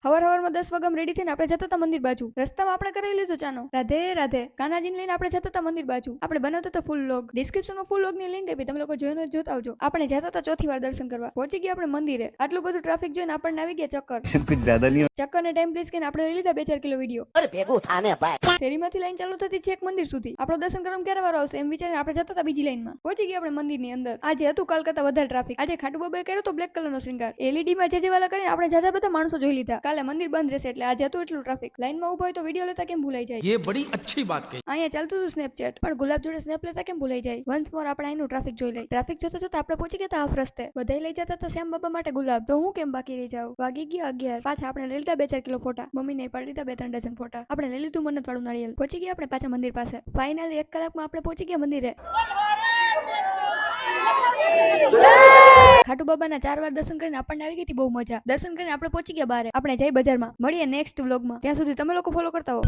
હવારમાં 10 વાગ્યામાં રેડી થઈને આપણે જતા હતા મંદિર બાજુ. રસ્તામાં આપણે કરી લીધું ચાનો. રાધે રાધે. કાનાજીને લઈને આપણે જતા હતા મંદિર બાજુ. આપણે બનાવતા હતા ફૂલ લોગ. ડિસ્ક્રિપ્શનમાં ફૂલ લોગની લિંક આપી, તમે લોકો જોઈને જોતા આવજો. આપણે જતા હતા ચોથી વાર દર્શન કરવા. પહોંચી ગયા આપણે મંદિરે. આટલું બધું ટ્રાફિક જોઈને આપણને આવી ગયા ચક્કર. कुछ ज्यादा नहीं ચક્કર ને ટાઈમ પ્લીઝ કહીને આપણે લઈ લીધા 2-4 કિલો વિડીયો. અરે ભેગું થાને ભાઈ. શેરીમાંથી લાઈન ચાલુ થતી છે એક મંદિર સુધી. આપણો દર્શન કરવામાં ક્યારે વાર આવશે એમ વિચારીને આપણે જતા હતા બીજી લાઈનમાં. પહોંચી ગયા આપણે મંદિરની અંદર. આજે હતું કાલ કરતા વધારે ટ્રાફિક. આજે ખાટુ બાબાએ કર્યો તો બ્લેક કલરનો શ્રૃંગાર. LED માં જેજેવાલા કરીને આપણે જાજા બધા માણસો જોઈ લીધા. કાલે મંદિર બંધ રહેશે એટલે આજે હતું એટલું ટ્રાફિક. લાઈનમાં ઉભા હોય તો વિડીયો લેતા કેમ ભૂલાઈ જાય? ये बड़ी अच्छी बात कही. અહીંયા ચાલતું હતું સ્નેપચેટ, પણ ગુલાબ જોડે સ્નેપ લેતા કેમ ભૂલાઈ જાય? વન્સ મોર આપણે અહીંનું ટ્રાફિક જોઈ લઈ. ટ્રાફિક જોતા જોતા આપણે પહોંચી ગયા હાફ રસ્તે. બધાય લઈ જતા હતા શ્યામ બાબા માટે ગુલાબ, તો હું કેમ બાકી રહી જાઉં? વાગી ગયા 11. પાછા આપણે લઈ લીધા 2-4 કિલો ફોટા. મમ્મીને પાડી લીધા 2-3 ડઝન ફોટા. આપણે લઈ લીધું મન્નત વાળું નાળિયેર. પહોંચી ગયા આપણે પાછા મંદિર પાસે. ફાઇનલી 1 કલાકમાં આપણે પહોંચી ગયા મંદિરે. ખાટુ બાબાના 4 વાર દર્શન કરીને આપણને આવી ગઈ હતી બહુ મજા. દર્શન કરીને આપણે પહોંચી ગયા બારે. આપણે જઈ બજારમાં. મળીએ નેક્સ્ટ વ્લોગમાં. ત્યાં સુધી તમે લોકો ફોલો કરતા હો.